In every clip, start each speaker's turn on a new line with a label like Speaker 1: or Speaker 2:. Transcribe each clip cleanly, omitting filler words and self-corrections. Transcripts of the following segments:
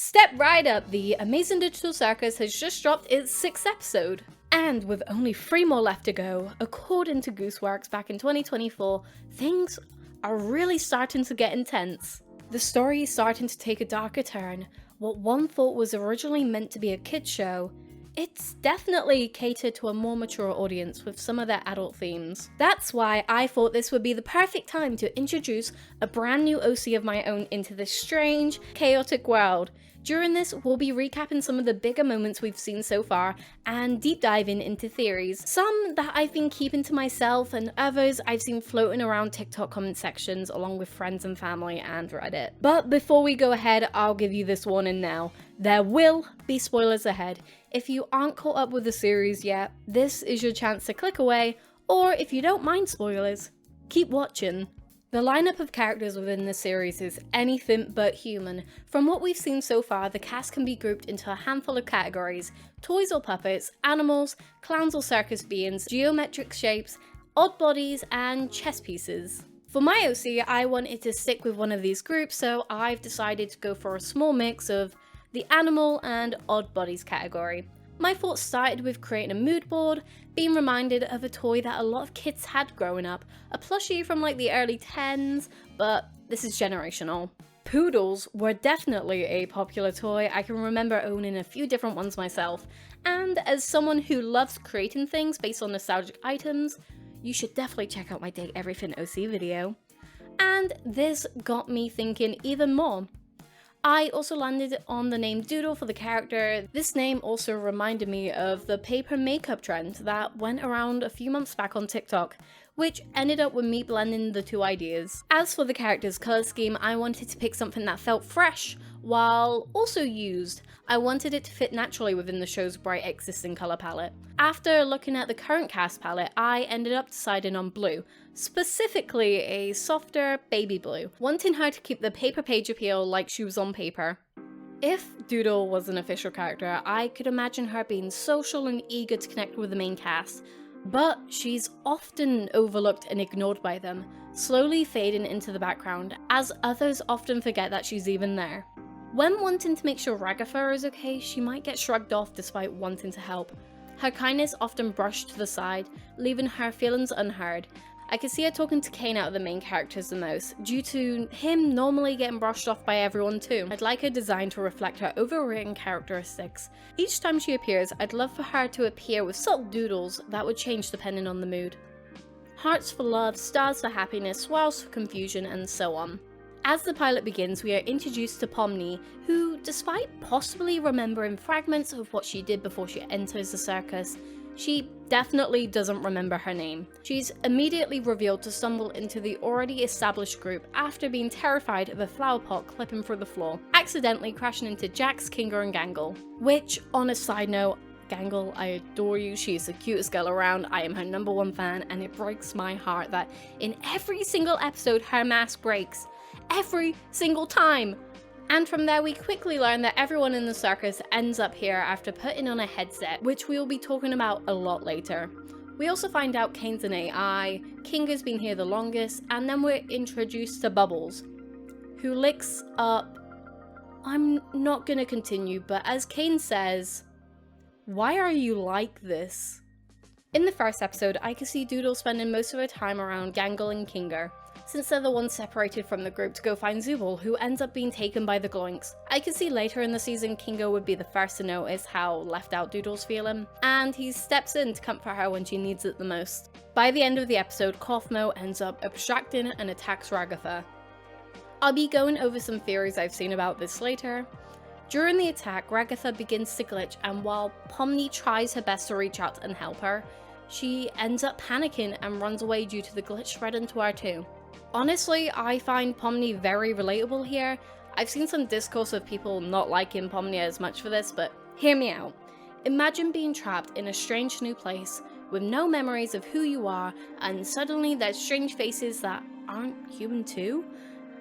Speaker 1: Step right up, the Amazing Digital Circus has just dropped its 6th episode. And with only 3 more left to go, according to Gooseworks back in 2024, things are really starting to get intense. The story is starting to take a darker turn. What one thought was originally meant to be a kids show, it's definitely catered to a more mature audience with some of their adult themes. That's why I thought this would be the perfect time to introduce a brand new OC of my own into this strange, chaotic world. During this, we'll be recapping some of the bigger moments we've seen so far and deep diving into theories. Some that I've been keeping to myself and others I've seen floating around TikTok comment sections along with friends and family and Reddit. But before we go ahead, I'll give you this warning now. There will be spoilers ahead. If you aren't caught up with the series yet, this is your chance to click away, or if you don't mind spoilers, keep watching. The lineup of characters within the series is anything but human. From what we've seen so far, the cast can be grouped into a handful of categories: toys or puppets, animals, clowns or circus beings, geometric shapes, odd bodies, and chess pieces. For my OC, I wanted to stick with one of these groups, so I've decided to go for a small mix of the animal and odd bodies category. My thoughts started with creating a mood board, being reminded of a toy that a lot of kids had growing up, a plushie from like the early 10s, but this is generational. Poodles were definitely a popular toy. I can remember owning a few different ones myself, and as someone who loves creating things based on nostalgic items, you should definitely check out my Date Everything OC video. And this got me thinking even more. I also landed on the name Doodle for the character. This name also reminded me of the paper makeup trend that went around a few months back on TikTok, which ended up with me blending the two ideas. As for the character's colour scheme, I wanted to pick something that felt fresh, while also used. I wanted it to fit naturally within the show's bright existing colour palette. After looking at the current cast palette, I ended up deciding on blue, specifically a softer baby blue, wanting her to keep the paper page appeal like she was on paper. If Doodle was an official character, I could imagine her being social and eager to connect with the main cast, but she's often overlooked and ignored by them, slowly fading into the background, as others often forget that she's even there. When wanting to make sure Ragatha is okay, she might get shrugged off despite wanting to help. Her kindness often brushed to the side, leaving her feelings unheard. I can see her talking to Kane out of the main characters the most, due to him normally getting brushed off by everyone too. I'd like her design to reflect her overwritten characteristics. Each time she appears, I'd love for her to appear with subtle doodles that would change depending on the mood. Hearts for love, stars for happiness, swirls for confusion, and so on. As the pilot begins, we are introduced to Pomni, who, despite possibly remembering fragments of what she did before she enters the circus, she definitely doesn't remember her name. She's immediately revealed to stumble into the already established group after being terrified of a flower pot clipping through the floor, accidentally crashing into Jax, Kinga, and Gangle. Which, on a side note, Gangle, I adore you, she is the cutest girl around, I am her #1 fan, and it breaks my heart that in every single episode her mask breaks. Every single time! And from there we quickly learn that everyone in the circus ends up here after putting on a headset, which we'll be talking about a lot later. We also find out Kane's an AI, Kinga's been here the longest, and then we're introduced to Bubbles, who licks up... I'm not gonna continue, but as Kane says, why are you like this? In the first episode, I could see Doodle spending most of her time around Gangle and Kinga, since they're the ones separated from the group to go find Zooble, who ends up being taken by the Gloinks. I could see later in the season Kinga would be the first to notice how left out Doodle's feeling, and he steps in to comfort her when she needs it the most. By the end of the episode, Cosmo ends up abstracting and attacks Ragatha. I'll be going over some theories I've seen about this later. During the attack, Ragatha begins to glitch, and while Pomni tries her best to reach out and help her, she ends up panicking and runs away due to the glitch spreading to her too. Honestly, I find Pomni very relatable here. I've seen some discourse of people not liking Pomni as much for this, but hear me out. Imagine being trapped in a strange new place with no memories of who you are, and suddenly there's strange faces that aren't human too?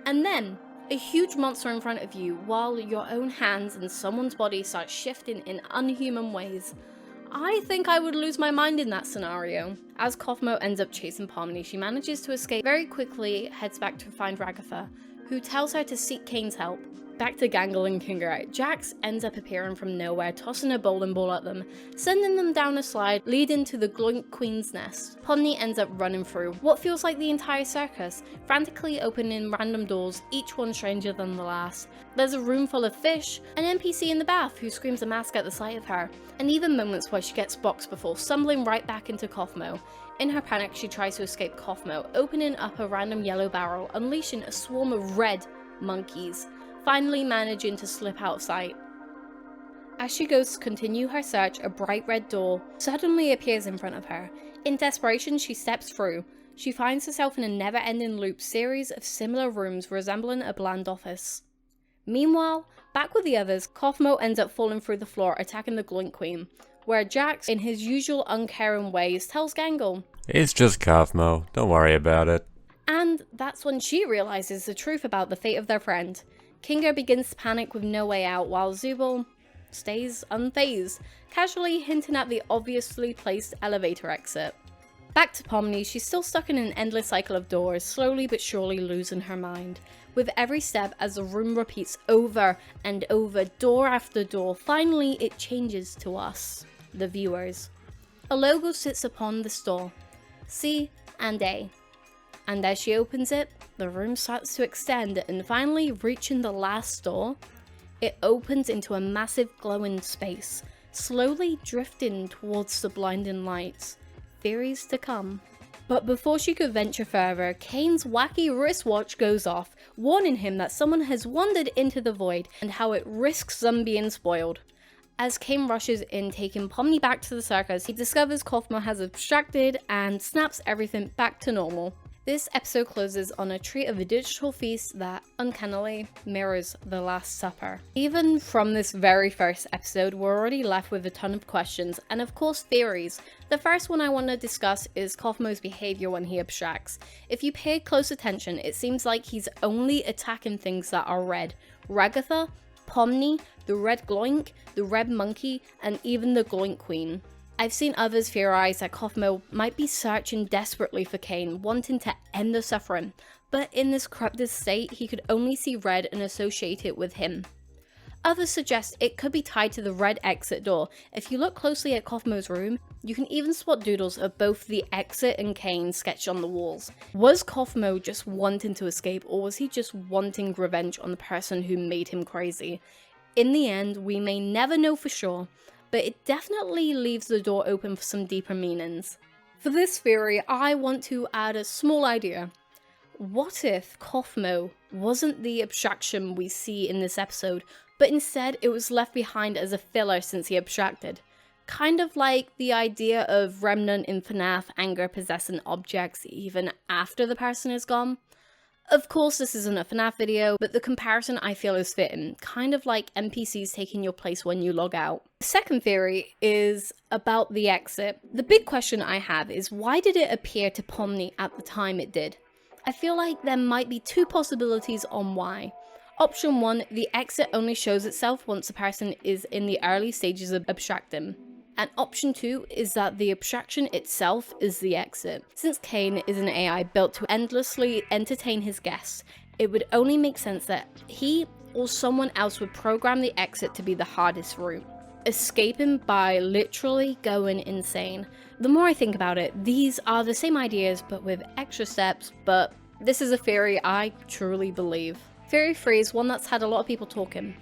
Speaker 1: And then, a huge monster in front of you while your own hands and someone's body start shifting in unhuman ways. I think I would lose my mind in that scenario. As Cosmo ends up chasing Pomni, she manages to escape very quickly, heads back to find Ragatha, who tells her to seek Kane's help. Back to Gangle and Kinga, Jax ends up appearing from nowhere, tossing a bowling ball at them, sending them down a slide leading to the Gloink Queen's nest. Pomni ends up running through what feels like the entire circus, frantically opening random doors, each one stranger than the last. There's a room full of fish, an NPC in the bath who screams a mask at the sight of her, and even moments where she gets boxed before stumbling right back into Kaufmo. In her panic, she tries to escape Kaufmo, opening up a random yellow barrel, unleashing a swarm of red monkeys, finally managing to slip out of sight. As she goes to continue her search, a bright red door suddenly appears in front of her. In desperation, she steps through. She finds herself in a never-ending loop series of similar rooms resembling a bland office. Meanwhile, back with the others, Kaufmo ends up falling through the floor, attacking the Gloink Queen, where Jax, in his usual uncaring ways, tells Gangle,
Speaker 2: "It's just Kaufmo, don't worry about it."
Speaker 1: And that's when she realizes the truth about the fate of their friend. Kinga begins to panic with no way out, while Zubul stays unfazed, casually hinting at the obviously placed elevator exit. Back to Pomni, she's still stuck in an endless cycle of doors, slowly but surely losing her mind. With every step, as the room repeats over and over, door after door, finally it changes to us, the viewers. A logo sits upon the store, C and A. And as she opens it, the room starts to extend, and finally reaching the last door, it opens into a massive glowing space, slowly drifting towards the blinding lights. Theories to come. But before she could venture further, Kane's wacky wristwatch goes off, warning him that someone has wandered into the void and how it risks them being spoiled. As Kane rushes in, taking Pomni back to the circus, he discovers Kaufmo has abstracted and snaps everything back to normal. This episode closes on a treat of a digital feast that, uncannily, mirrors The Last Supper. Even from this very first episode, we're already left with a ton of questions, and of course theories. The first one I want to discuss is Kaufmo's behavior when he abstracts. If you pay close attention, it seems like he's only attacking things that are red. Ragatha, Pomni, the red Gloink, the red monkey, and even the Gloink Queen. I've seen others theorize that Kaufmo might be searching desperately for Kane, wanting to end the suffering, but in this corrupted state, he could only see red and associate it with him. Others suggest it could be tied to the red exit door. If you look closely at Kaufmo's room, you can even spot doodles of both the exit and Kane sketched on the walls. Was Kaufmo just wanting to escape, or was he just wanting revenge on the person who made him crazy? In the end, we may never know for sure, but it definitely leaves the door open for some deeper meanings. For this theory, I want to add a small idea. What if Kaufmo wasn't the abstraction we see in this episode, but instead it was left behind as a filler since he abstracted? Kind of like the idea of Remnant in FNAF anger possessing objects even after the person is gone. Of course, this isn't a FNAF video, but the comparison I feel is fitting, kind of like NPCs taking your place when you log out. The second theory is about the exit. The big question I have is, why did it appear to Pomni at the time it did? I feel like there might be two possibilities on why. Option 1, the exit only shows itself once the person is in the early stages of abstracting. And option 2 is that the abstraction itself is the exit. Since Kane is an AI built to endlessly entertain his guests, it would only make sense that he or someone else would program the exit to be the hardest route, escaping by literally going insane. The more I think about it, these are the same ideas but with extra steps, but this is a theory I truly believe. Theory 3 is one that's had a lot of people talking.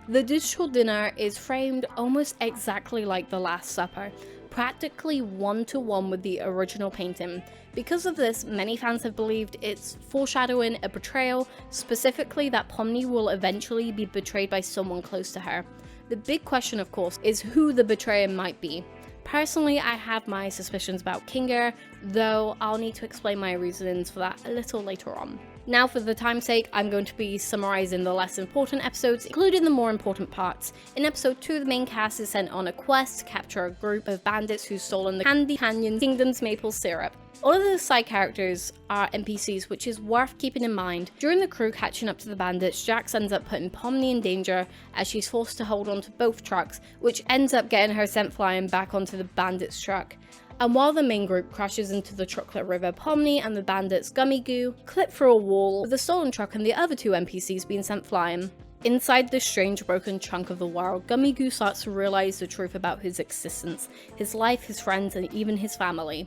Speaker 1: The digital dinner is framed almost exactly like The Last Supper, practically one-to-one with the original painting. Because of this, many fans have believed it's foreshadowing a betrayal, specifically that Pomni will eventually be betrayed by someone close to her. The big question, of course, is who the betrayer might be. Personally, I have my suspicions about Kinga, though I'll need to explain my reasons for that a little later on. Now, for the time's sake, I'm going to be summarizing the less important episodes, including the more important parts. In episode 2, the main cast is sent on a quest to capture a group of bandits who've stolen the Candy Canyon Kingdom's maple syrup. All of the side characters are NPCs, which is worth keeping in mind. During the crew catching up to the bandits, Jax ends up putting Pomni in danger as she's forced to hold onto both trucks, which ends up getting her sent flying back onto the bandits' truck. And while the main group crashes into the chocolate river, Pomni and the bandits' gummy goo clip through a wall with the stolen truck and the other two NPCs being sent flying. Inside this strange broken chunk of the world, Gummy Goo starts to realize the truth about his existence, his life, his friends, and even his family.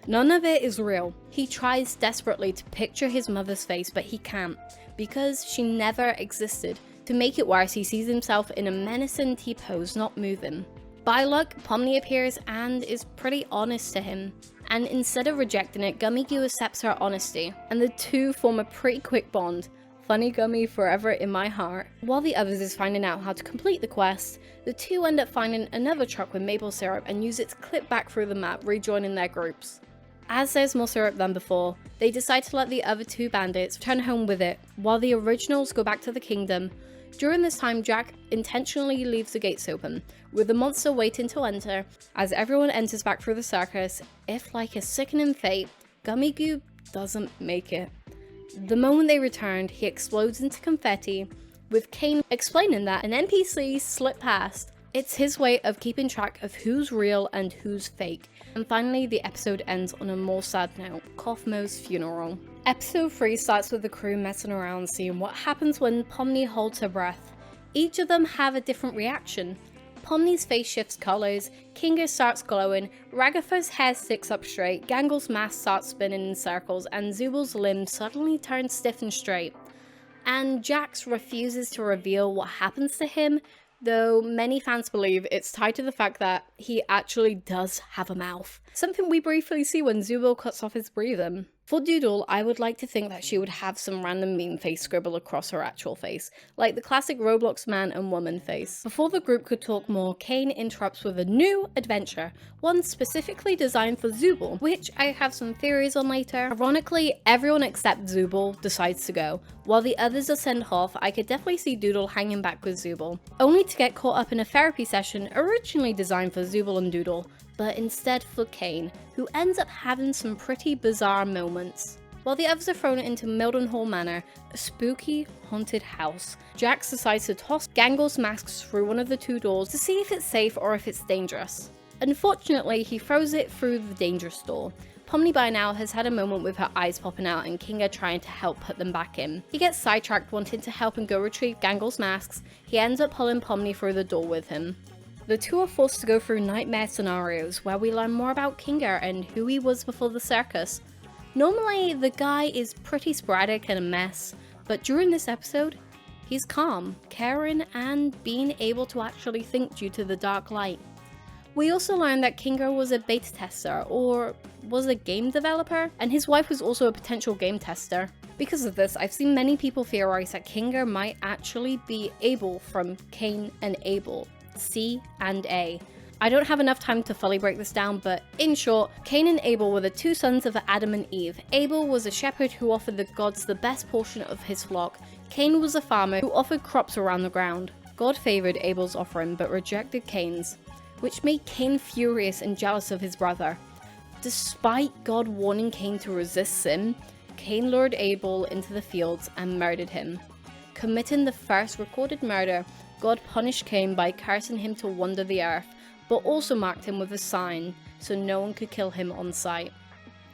Speaker 1: None of it is real. He tries desperately to picture his mother's face, but he can't, because she never existed. To make it worse, he sees himself in a menacing T-pose, not moving. By luck, Pomni appears and is pretty honest to him. And instead of rejecting it, Gummy Goo accepts her honesty, and the two form a pretty quick bond. Funny Gummy forever in my heart. While the others is finding out how to complete the quest, the two end up finding another truck with maple syrup and use it to clip back through the map, rejoining their groups. As there's more syrup than before, they decide to let the other two bandits return home with it, while the originals go back to the kingdom. During this time, Jack intentionally leaves the gates open, with the monster waiting to enter. As everyone enters back through the circus, if like a sickening fate, Gummy Goo doesn't make it. The moment they returned, he explodes into confetti, with Kane explaining that an NPC slipped past. It's his way of keeping track of who's real and who's fake. And finally, the episode ends on a more sad note, Kaufmo's funeral. Episode 3 starts with the crew messing around, seeing what happens when Pomni holds her breath. Each of them have a different reaction. Pomni's face shifts colours, Kinga starts glowing, Ragatha's hair sticks up straight, Gangle's mask starts spinning in circles, and Zubal's limbs suddenly turn stiff and straight. And Jax refuses to reveal what happens to him, though many fans believe it's tied to the fact that he actually does have a mouth. Something we briefly see when Zubal cuts off his breathing. For Doodle, I would like to think that she would have some random meme face scribble across her actual face, like the classic Roblox man and woman face. Before the group could talk more, Kane interrupts with a new adventure, one specifically designed for Zubal, which I have some theories on later. Ironically, everyone except Zubal decides to go. While the others are sent off, I could definitely see Doodle hanging back with Zubal, only to get caught up in a therapy session originally designed for Zubal and Doodle, but instead for Kane, who ends up having some pretty bizarre moments. While the others are thrown into Mildenhall Manor, a spooky, haunted house, Jax decides to toss Gangle's masks through one of the two doors to see if it's safe or if it's dangerous. Unfortunately, he throws it through the dangerous door. Pomni by now has had a moment with her eyes popping out and Kinga trying to help put them back in. He gets sidetracked wanting to help and go retrieve Gangle's masks. He ends up pulling Pomni through the door with him. The two are forced to go through nightmare scenarios where we learn more about Kinga and who he was before the circus. Normally, the guy is pretty sporadic and a mess, but during this episode, he's calm, caring, and being able to actually think due to the dark light. We also learned that Kinga was a beta tester, or was a game developer, and his wife was also a potential game tester. Because of this, I've seen many people theorize that Kinga might actually be Abel from Cain and Abel. C and A. I don't have enough time to fully break this down, but in short, Cain and Abel were the two sons of Adam and Eve. Abel was a shepherd who offered the gods the best portion of his flock. Cain was a farmer who offered crops around the ground. God favored Abel's offering but rejected Cain's, which made Cain furious and jealous of his brother. Despite God warning Cain to resist sin, Cain lured Abel into the fields and murdered him. Committing the first recorded murder, God punished Cain by cursing him to wander the earth, but also marked him with a sign so no one could kill him on sight.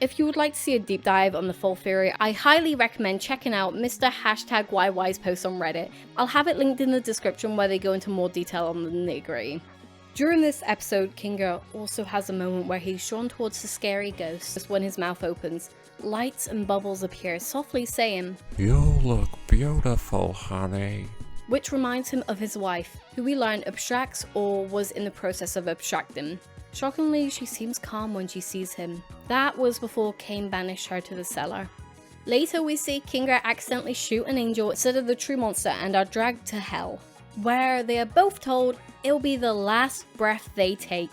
Speaker 1: If you would like to see a deep dive on the full theory, I highly recommend checking out Mr. #YWise post on Reddit. I'll have it linked in the description where they go into more detail on the nitty-gritty. During this episode, Kinga also has a moment where he's drawn towards the scary ghost when his mouth opens. Lights and bubbles appear, softly saying,
Speaker 2: You look beautiful, honey.
Speaker 1: Which reminds him of his wife, who we learn abstracts or was in the process of abstracting. Shockingly, she seems calm when she sees him. That was before Cain banished her to the cellar. Later we see Kinga accidentally shoot an angel instead of the true monster and are dragged to hell, where they are both told it'll be the last breath they take.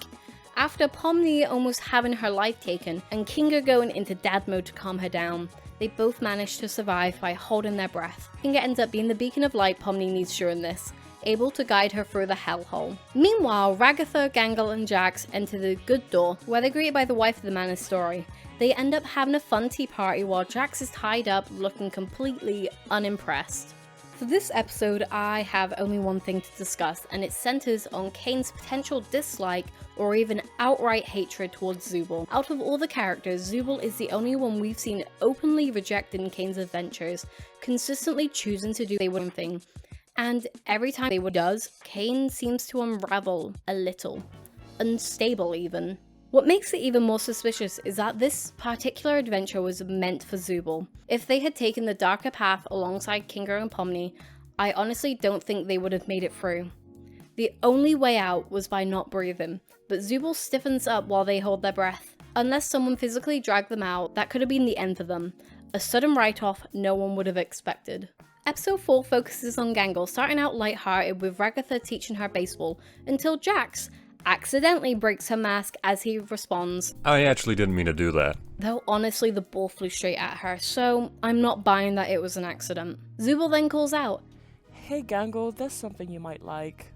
Speaker 1: After Pomni almost having her life taken and Kinga going into dad mode to calm her down, they both manage to survive by holding their breath. Kinga ends up being the beacon of light Pomni needs during this, able to guide her through the hellhole. Meanwhile, Ragatha, Gangle, and Jax enter the good door, where they're greeted by the wife of the man in story. They end up having a fun tea party while Jax is tied up, looking completely unimpressed. For this episode, I have only one thing to discuss, and it centers on Cain's potential dislike or even outright hatred towards Zubal. Out of all the characters, Zubal is the only one we've seen openly rejecting Cain's adventures, consistently choosing to do their own thing. And every time they does, Kane seems to unravel a little. Unstable even. What makes it even more suspicious is that this particular adventure was meant for Zooble. If they had taken the darker path alongside Kinga and Pomni, I honestly don't think they would have made it through. The only way out was by not breathing, but Zooble stiffens up while they hold their breath. Unless someone physically dragged them out, that could have been the end for them. A sudden write-off no one would have expected. Episode 4 focuses on Gangle starting out lighthearted with Ragatha teaching her baseball, until Jax accidentally breaks her mask as he responds.
Speaker 2: I actually didn't mean to do that.
Speaker 1: Though honestly the ball flew straight at her, so I'm not buying that it was an accident. Zooble then calls out,
Speaker 3: "Hey Gangle, there's something you might like."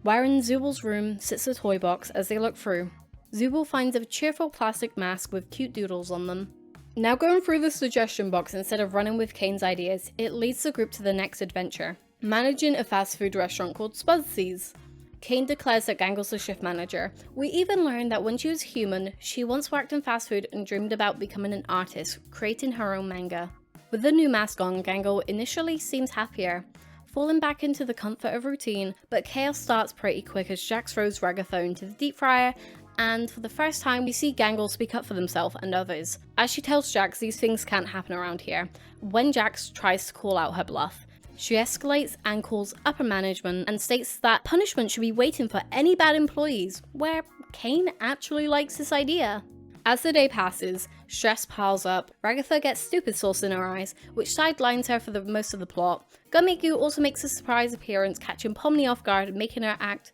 Speaker 1: Where in Zooble's room sits a toy box as they look through. Zooble finds a cheerful plastic mask with cute doodles on them. Now going through the suggestion box instead of running with Kane's ideas, it leads the group to the next adventure. Managing a fast food restaurant called Spudsy's. Kane declares that Gangle's the shift manager. We even learn that when she was human, she once worked in fast food and dreamed about becoming an artist, creating her own manga. With the new mask on, Gangle initially seems happier, falling back into the comfort of routine, but chaos starts pretty quick as Jax throws Ragatha into the deep fryer, and for the first time we see Gangle speak up for themselves and others. As she tells Jax these things can't happen around here, when Jax tries to call out her bluff. She escalates and calls upper management and states that punishment should be waiting for any bad employees, where Kane actually likes this idea. As the day passes, stress piles up, Ragatha gets stupid sauce in her eyes, which sidelines her for the most of the plot. Gummy also makes a surprise appearance, catching Pomni off guard and making her act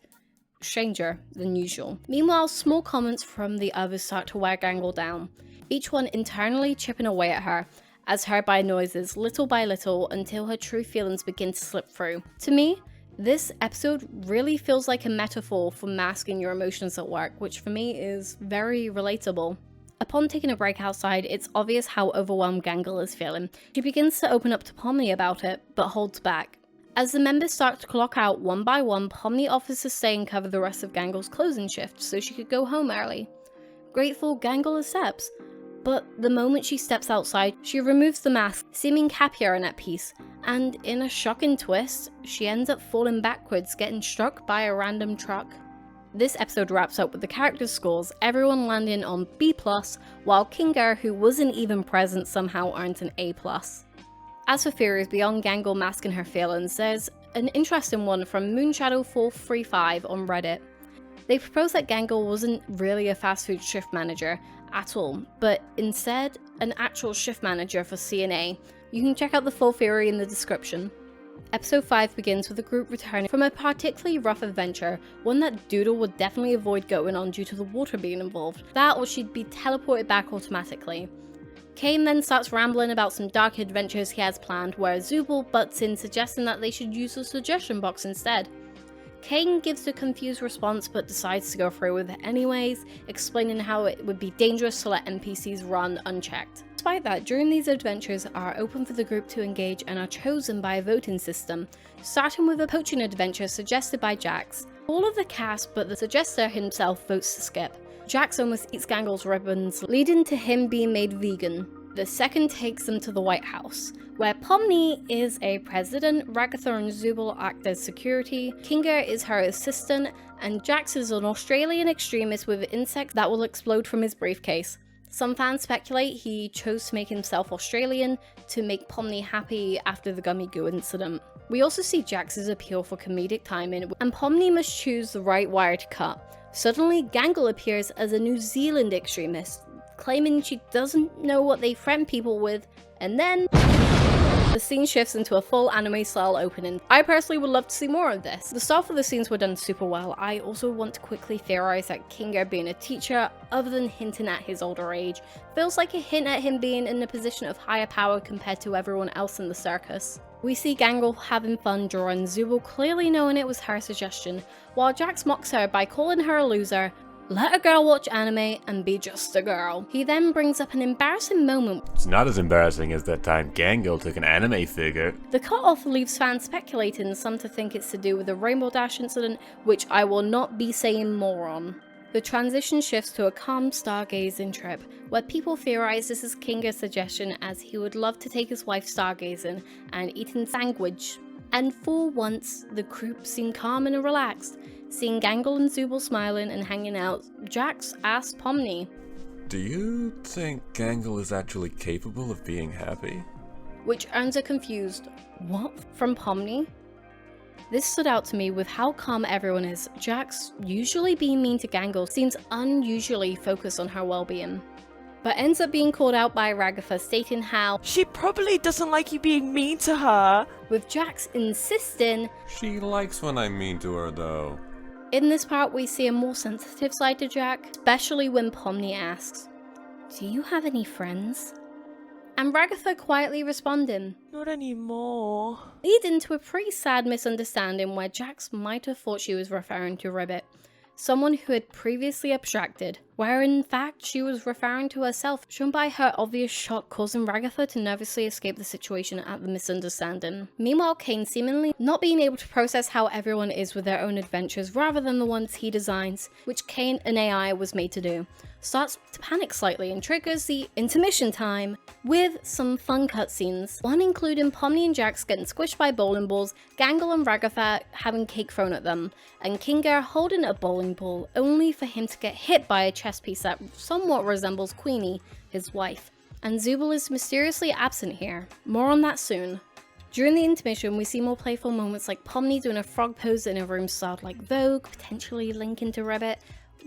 Speaker 1: stranger than usual. Meanwhile, small comments from the others start to wear Gangle down, each one internally chipping away at her, as heard by noises little by little until her true feelings begin to slip through. To me, this episode really feels like a metaphor for masking your emotions at work, which for me is very relatable. Upon taking a break outside, it's obvious how overwhelmed Gangle is feeling. She begins to open up to Pomni about it, but holds back. As the members start to clock out one by one, Pomni offers to stay and cover the rest of Gangle's closing shift so she could go home early. Grateful, Gangle accepts. But the moment she steps outside, she removes the mask, seeming happier and at peace, and in a shocking twist, she ends up falling backwards, getting struck by a random truck. This episode wraps up with the character scores, everyone landing on B+, while Kinga, who wasn't even present, somehow earns an A+. As for theories beyond Gangle masking her feelings, there's an interesting one from Moonshadow435 on Reddit. They propose that Gangle wasn't really a fast food shift manager at all, but instead an actual shift manager for CNA. You can check out the full theory in the description. Episode 5 begins with the group returning from a particularly rough adventure, one that Doodle would definitely avoid going on due to the water being involved, that or she'd be teleported back automatically. Kane then starts rambling about some dark adventures he has planned, where Zooble butts in suggesting that they should use the suggestion box instead. Kane gives a confused response but decides to go through with it anyways, explaining how it would be dangerous to let NPCs run unchecked. Despite that, during these adventures are open for the group to engage and are chosen by a voting system, starting with a poaching adventure suggested by Jax. All of the cast but the suggester himself votes to skip. Jax almost eats Gangle's ribbons, leading to him being made vegan. The second takes them to the White House, where Pomni is a president, Ragatha and Zooble act as security, Kinga is her assistant, and Jax is an Australian extremist with insects that will explode from his briefcase. Some fans speculate he chose to make himself Australian to make Pomni happy after the gummy goo incident. We also see Jax's appeal for comedic timing, and Pomni must choose the right wire to cut. Suddenly, Gangle appears as a New Zealand extremist, claiming she doesn't know what they threaten people with, and then the scene shifts into a full anime-style opening. I personally would love to see more of this. The start of the scenes were done super well. I also want to quickly theorize that Kinga being a teacher, other than hinting at his older age, feels like a hint at him being in a position of higher power compared to everyone else in the circus. We see Gangle having fun drawing Zooble, clearly knowing it was her suggestion, while Jax mocks her by calling her a loser. Let a girl watch anime and be just a girl. He then brings up an embarrassing moment.
Speaker 4: It's not as embarrassing as that time Gangle took an anime figure.
Speaker 1: The cut-off leaves fans speculating, some to think it's to do with the Rainbow Dash incident, which I will not be saying more on. The transition shifts to a calm stargazing trip, where people theorize this is Kinga's suggestion as he would love to take his wife stargazing and eating sandwich. and for once, the group seemed calm and relaxed. Seeing Gangle and Zooble smiling and hanging out, Jax asked Pomni,
Speaker 4: Do you think Gangle is actually capable of being happy?
Speaker 1: which earns a confused, "What?" from Pomni. This stood out to me with how calm everyone is. Jax, usually being mean to Gangle, seems unusually focused on her well-being, but ends up being called out by Ragatha, stating how,
Speaker 3: She probably doesn't like you being mean to her.
Speaker 1: with Jax insisting.
Speaker 2: She likes when I'm mean to her, though.
Speaker 1: In this part, we see a more sensitive side to Jack, especially when Pomni asks, "Do you have any friends?" And Ragatha quietly responding,
Speaker 3: Not anymore.
Speaker 1: leading to a pretty sad misunderstanding where Jax might have thought she was referring to Ribbit, someone who had previously abstracted, where in fact she was referring to herself, shown by her obvious shock causing Ragatha to nervously escape the situation at the misunderstanding. Meanwhile, Kane seemingly not being able to process how everyone is with their own adventures rather than the ones he designs, which Kane an AI was made to do, starts to panic slightly and triggers the intermission time with some fun cutscenes, one including Pomni and Jax getting squished by bowling balls, Gangle and Ragatha having cake thrown at them, and Kinga holding a bowling ball only for him to get hit by a chess piece that somewhat resembles Queenie, his wife. And Zooble is mysteriously absent here. More on that soon. During the intermission, we see more playful moments like Pomni doing a frog pose in a room styled like Vogue, potentially linking to Ribbit.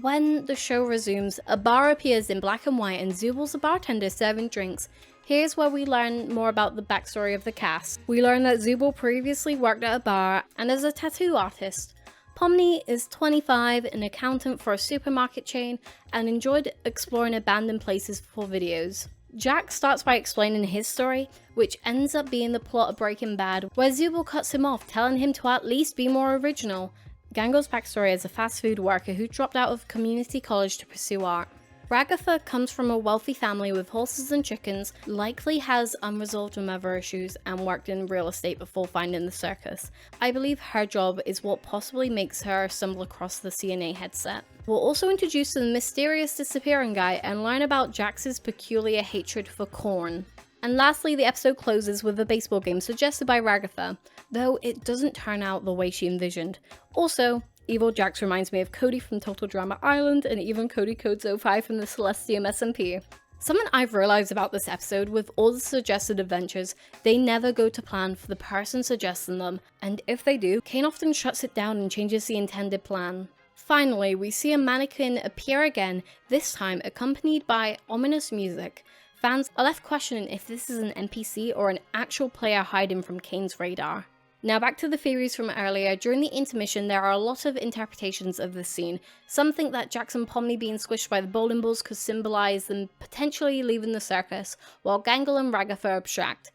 Speaker 1: When the show resumes, a bar appears in black and white and Zooble's a bartender serving drinks. Here's where we learn more about the backstory of the cast. We learn that Zooble previously worked at a bar and is a tattoo artist. Pomni is 25, an accountant for a supermarket chain, and enjoyed exploring abandoned places for videos. Jack starts by explaining his story, which ends up being the plot of Breaking Bad, where Zooble cuts him off, telling him to at least be more original. Gangle's backstory is a fast food worker who dropped out of community college to pursue art. Ragatha comes from a wealthy family with horses and chickens, likely has unresolved mother issues, and worked in real estate before finding the circus. I believe her job is what possibly makes her stumble across the CNA headset. We'll also introduce the mysterious disappearing guy and learn about Jax's peculiar hatred for corn. And lastly, the episode closes with a baseball game suggested by Ragatha, though it doesn't turn out the way she envisioned. Also, Evil Jax reminds me of Cody from Total Drama Island, and even Cody Codes 05 from the Celestium SMP. Something I've realized about this episode, with all the suggested adventures, they never go to plan for the person suggesting them, and if they do, Kane often shuts it down and changes the intended plan. Finally, we see a mannequin appear again, this time accompanied by ominous music. Fans are left questioning if this is an NPC or an actual player hiding from Kane's radar. Now back to the theories from earlier. During the intermission, there are a lot of interpretations of this scene. Some think that Jax and Pomni being squished by the bowling balls could symbolize them potentially leaving the circus, while Gangle and Ragatha abstract.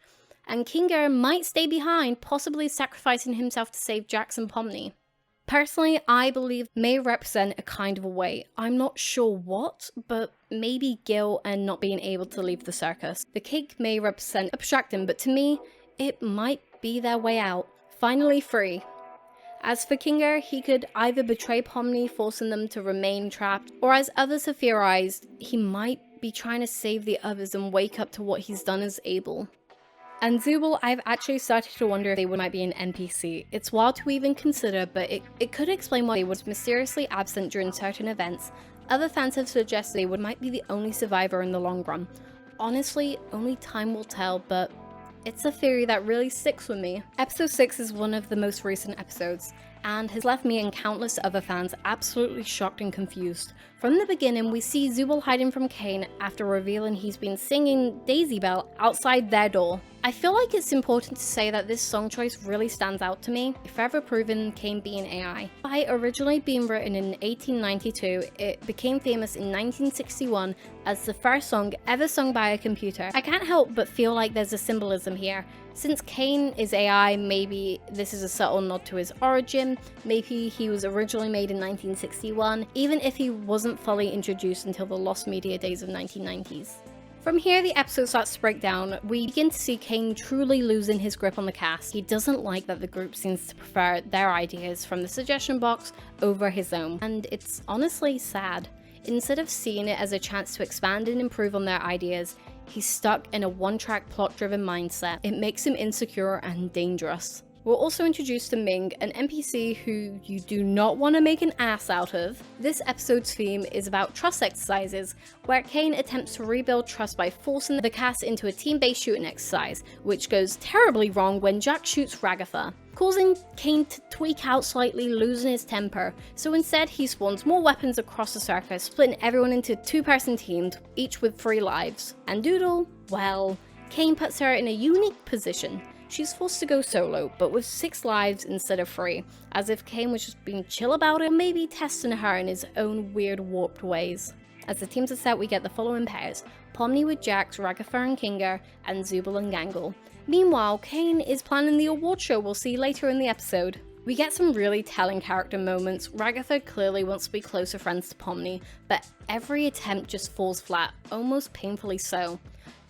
Speaker 1: And Kinga might stay behind, possibly sacrificing himself to save Jax and Pomni. Personally, I believe may represent a kind of a way. I'm not sure what, but maybe guilt and not being able to leave the circus. The cake may represent abstracting, but to me, it might be their way out. Finally free. As for Kinga, he could either betray Pomni, forcing them to remain trapped, or as others have theorized, he might be trying to save the others and wake up to what he's done as Abel. And Zooble, I've actually started to wonder if they might be an NPC. It's wild to even consider, but it could explain why they was mysteriously absent during certain events. Other fans have suggested they might be the only survivor in the long run. Honestly, only time will tell, but it's a theory that really sticks with me. Episode 6 is one of the most recent episodes, and has left me and countless other fans absolutely shocked and confused. From the beginning, we see Zooble hiding from Kane after revealing he's been singing Daisy Bell outside their door. I feel like it's important to say that this song choice really stands out to me, forever proving Kane being AI. By originally being written in 1892, it became famous in 1961 as the first song ever sung by a computer. I can't help but feel like there's a symbolism here. Since Kane is AI, maybe this is a subtle nod to his origin, maybe he was originally made in 1961, even if he wasn't fully introduced until the lost media days of 1990s. From here, the episode starts to break down. We begin to see Kane truly losing his grip on the cast. He doesn't like that the group seems to prefer their ideas from the suggestion box over his own, and it's honestly sad. Instead of seeing it as a chance to expand and improve on their ideas, he's stuck in a one-track plot-driven mindset. It makes him insecure and dangerous. We're also introduced to Ming, an NPC who you do not want to make an ass out of. This episode's theme is about trust exercises, where Kane attempts to rebuild trust by forcing the cast into a team-based shooting exercise, which goes terribly wrong when Jack shoots Ragatha, causing Kane to tweak out slightly, losing his temper. So instead he spawns more weapons across the circus, splitting everyone into two-person teams, each with 3 lives. And Doodle, well, Kane puts her in a unique position. She's forced to go solo, but with 6 lives instead of 3, as if Kane was just being chill about it, or maybe testing her in his own weird warped ways. As the teams are set, we get the following pairs: Pomni with Jax, Ragatha and Kinga, and Zooble and Gangle. Meanwhile, Kane is planning the award show we'll see later in the episode. We get some really telling character moments. Ragatha clearly wants to be closer friends to Pomni, but every attempt just falls flat, almost painfully so.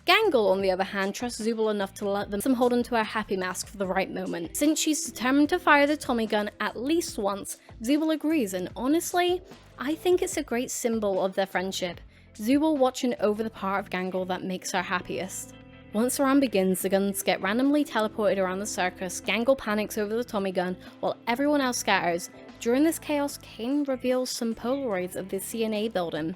Speaker 1: Gangle, on the other hand, trusts Zooble enough to let them hold onto her happy mask for the right moment. Since she's determined to fire the Tommy gun at least once, Zooble agrees, and honestly, I think it's a great symbol of their friendship. Zooble watching over the part of Gangle that makes her happiest. Once the round begins, the guns get randomly teleported around the circus. Gangle panics over the Tommy gun, while everyone else scatters. During this chaos, Kane reveals some Polaroids of the CNA building,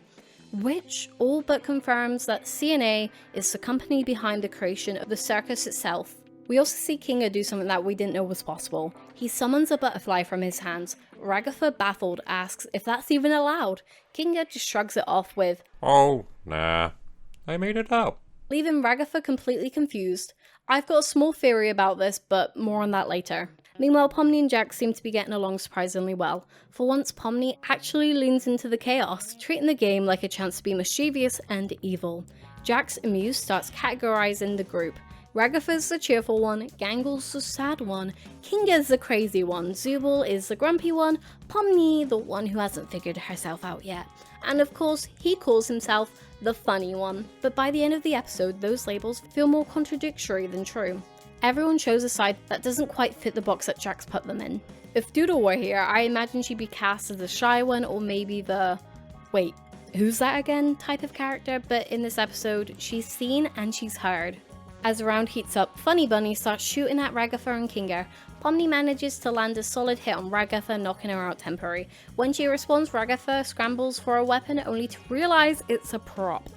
Speaker 1: which all but confirms that CNA is the company behind the creation of the circus itself. We also see Kinga do something that we didn't know was possible. He summons a butterfly from his hands. Ragatha, baffled, asks if that's even allowed. Kinga just shrugs it off with,
Speaker 2: Oh, nah. I made it up.
Speaker 1: leaving Ragatha completely confused. I've got a small theory about this, but more on that later. Meanwhile, Pomni and Jax seem to be getting along surprisingly well. For once, Pomni actually leans into the chaos, treating the game like a chance to be mischievous and evil. Jax, amused, starts categorizing the group. Ragatha's the cheerful one, Gangle's the sad one, Kinga's the crazy one, Zooble is the grumpy one, Pomni the one who hasn't figured herself out yet. And of course, he calls himself the funny one. But by the end of the episode, those labels feel more contradictory than true. Everyone shows a side that doesn't quite fit the box that Jax put them in. If Doodle were here, I imagine she'd be cast as the shy one, or maybe the wait, who's that again type of character, but in this episode, she's seen and she's heard. As the round heats up, Funny Bunny starts shooting at Ragatha and Kinga. Pomni manages to land a solid hit on Ragatha, knocking her out temporary. When she responds, Ragatha scrambles for a weapon only to realize it's a prop.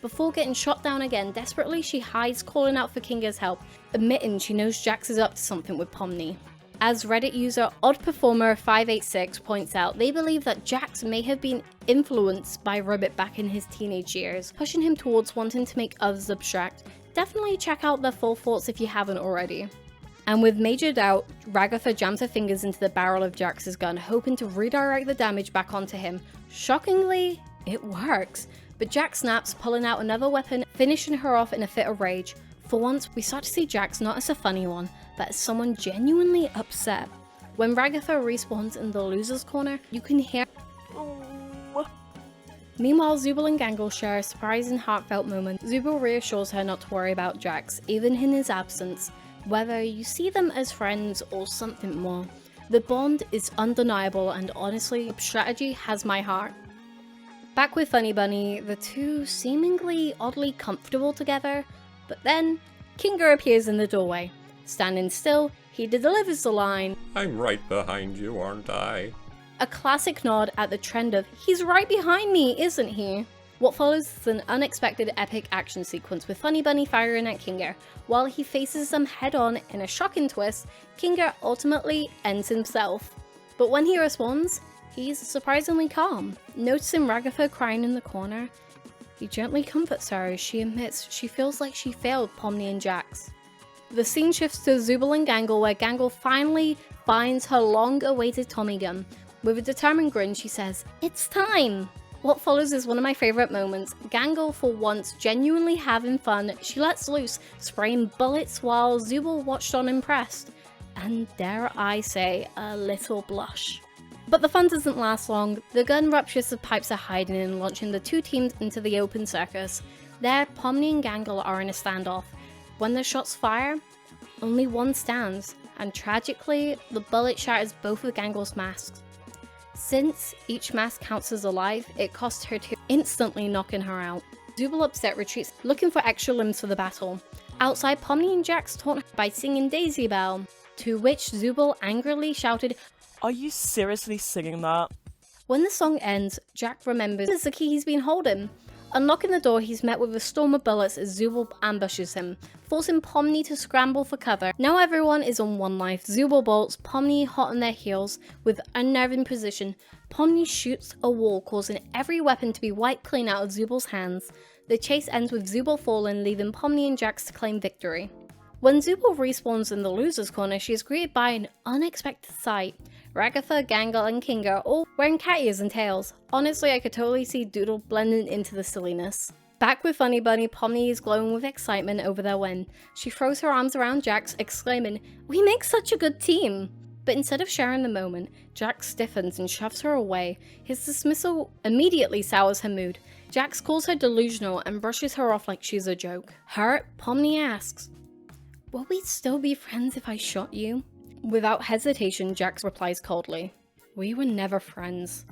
Speaker 1: Before getting shot down again, desperately she hides, calling out for Kinga's help, admitting she knows Jax is up to something with Pomni. As Reddit user OddPerformer586 points out, they believe that Jax may have been influenced by Ribbit back in his teenage years, pushing him towards wanting to make others abstract. Definitely check out their full thoughts if you haven't already. And with major doubt, Ragatha jams her fingers into the barrel of Jax's gun, hoping to redirect the damage back onto him. Shockingly, it works. But Jax snaps, pulling out another weapon, finishing her off in a fit of rage. For once, we start to see Jax not as a funny one, but as someone genuinely upset. When Ragatha respawns in the loser's corner, you can hear.
Speaker 3: Oh.
Speaker 1: Meanwhile, Zooble and Gangle share a surprising heartfelt moment. Zooble reassures her not to worry about Jax, even in his absence, whether you see them as friends or something more. The bond is undeniable, and honestly, strategy has my heart. Back with Funny Bunny, the two seemingly oddly comfortable together, but then Kinga appears in the doorway. Standing still, he delivers the line,
Speaker 2: I'm right behind you, aren't I?
Speaker 1: a classic nod at the trend of he's right behind me, isn't he? What follows is an unexpected epic action sequence with Funny Bunny firing at Kinga. While he faces them head on in a shocking twist, Kinga ultimately ends himself. But when he responds, he's surprisingly calm. Noticing Ragatha crying in the corner, he gently comforts her as she admits she feels like she failed Pomni and Jax. The scene shifts to Zooble and Gangle, where Gangle finally finds her long-awaited Tommy gun. With a determined grin, she says, "It's time!" What follows is one of my favourite moments. Gangle, for once genuinely having fun, she lets loose, spraying bullets while Zooble watched on impressed. And dare I say, a little blush. But the fun doesn't last long. The gun ruptures the pipes are hiding in, launching the two teams into the open circus. There, Pomni and Gangle are in a standoff. When the shots fire, only one stands, and tragically, the bullet shatters both of Gangle's masks. Since each mask counts as a life, it costs her two, instantly knocking her out. Zooble upset retreats, looking for extra limbs for the battle. Outside, Pomni and Jax taunt her by singing Daisy Bell. to which Zooble angrily shouted,
Speaker 3: Are you seriously singing that?
Speaker 1: When the song ends, Jack remembers it's the key he's been holding. Unlocking the door, he's met with a storm of bullets as Zooble ambushes him, forcing Pomni to scramble for cover. Now everyone is on one life. Zooble bolts, Pomni hot on their heels with unnerving precision. Pomni shoots a wall, causing every weapon to be wiped clean out of Zooble's hands. The chase ends with Zooble falling, leaving Pomni and Jax to claim victory. When Zooble respawns in the loser's corner, she is greeted by an unexpected sight. Ragatha, Gangle, and Kinga are all wearing cat ears and tails. Honestly, I could totally see Doodle blending into the silliness. Back with Funny Bunny, Pomni is glowing with excitement over their win. She throws her arms around Jax, exclaiming, "We make such a good team!" But instead of sharing the moment, Jax stiffens and shoves her away. His dismissal immediately sours her mood. Jax calls her delusional and brushes her off like she's a joke. Hurt, Pomni asks, "Will we still be friends if I shot you?" Without hesitation, Jax replies coldly, "We were never friends."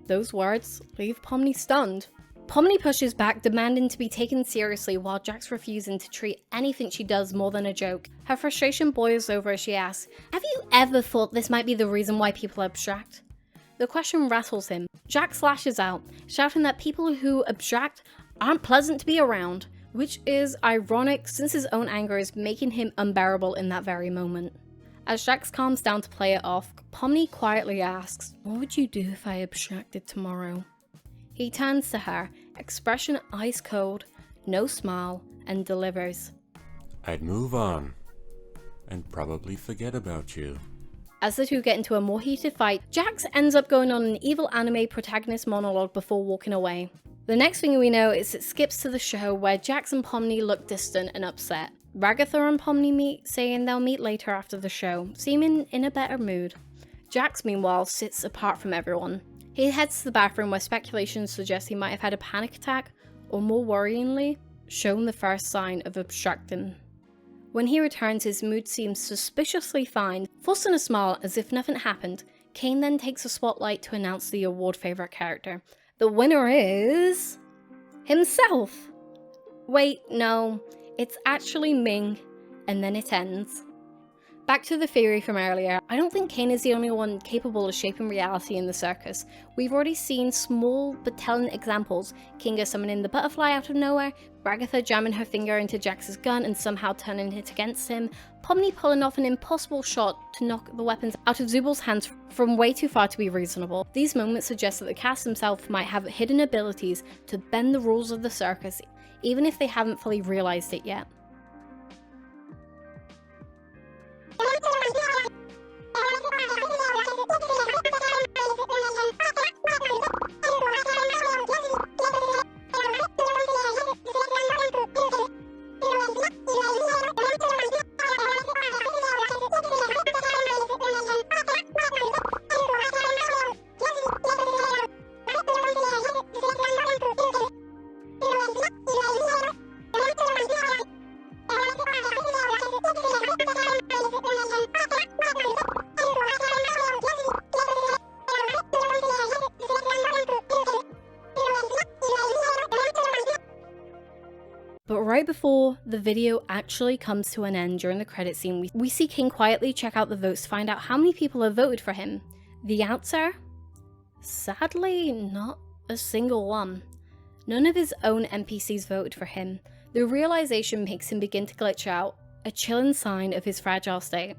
Speaker 1: Those words leave Pomni stunned. Pomni pushes back, demanding to be taken seriously while Jax refusing to treat anything she does more than a joke. Her frustration boils over as she asks, "Have you ever thought this might be the reason why people abstract?" The question rattles him. Jax lashes out, shouting that people who abstract aren't pleasant to be around, which is ironic since his own anger is making him unbearable in that very moment. As Jax calms down to play it off, Pomni quietly asks, "What would you do if I abstracted tomorrow?" He turns to her, expression ice cold, no smile, and delivers,
Speaker 4: I'd move on. And probably forget about you.
Speaker 1: As the two get into a more heated fight, Jax ends up going on an evil anime protagonist monologue before walking away. The next thing we know is it skips to the show where Jax and Pomni look distant and upset. Ragatha and Pomni meet, saying they'll meet later after the show, seeming in a better mood. Jax, meanwhile, sits apart from everyone. He heads to the bathroom where speculation suggests he might have had a panic attack, or more worryingly, shown the first sign of abstracting. When he returns, his mood seems suspiciously fine. Forcing a smile as if nothing happened, Kane then takes a spotlight to announce the award favourite character. The winner is... himself! Wait, no. It's actually Ming, and then it ends. Back to the theory from earlier, I don't think Kane is the only one capable of shaping reality in the circus. We've already seen small but telling examples, Kinga summoning the butterfly out of nowhere, Ragatha jamming her finger into Jax's gun and somehow turning it against him, Pomni pulling off an impossible shot to knock the weapons out of Zooble's hands from way too far to be reasonable. These moments suggest that the cast themselves might have hidden abilities to bend the rules of the circus, even if they haven't fully realized it yet. But right before the video actually comes to an end during the credit scene, we see King quietly check out the votes to find out how many people have voted for him. The answer? Sadly, not a single one. None of his own NPCs voted for him. The realization makes him begin to glitch out, a chilling sign of his fragile state.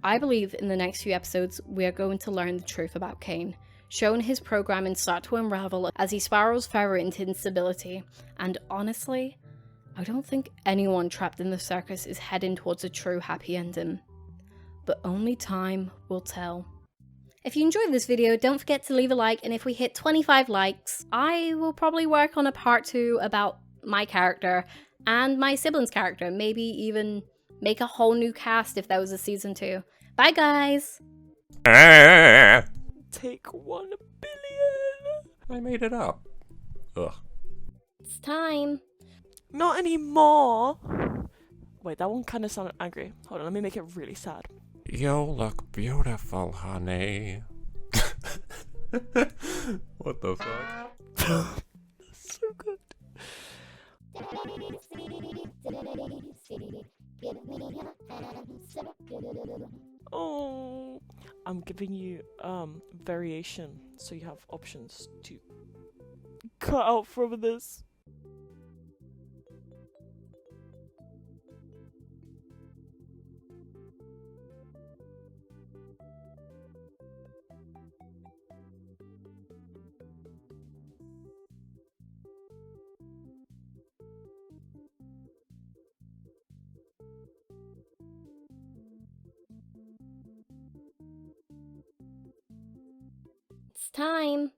Speaker 1: I believe in the next few episodes we are going to learn the truth about Kane, showing his programming start to unravel as he spirals further into instability, and honestly, I don't think anyone trapped in the circus is heading towards a true happy ending. But only time will tell. If you enjoyed this video, don't forget to leave a like, and if we hit 25 likes, I will probably work on a part 2 about my character and my sibling's character. Maybe even make a whole new cast if that was a season 2. Bye guys!
Speaker 3: Take 1 billion.
Speaker 2: I made it up. Ugh.
Speaker 1: It's time.
Speaker 3: Not anymore. Wait, that one kind of sounded angry. Hold on, let me make it really sad.
Speaker 2: You look beautiful, honey. What the fuck?
Speaker 3: So good. giving you variation, so you have options to cut out from this.
Speaker 1: It's time.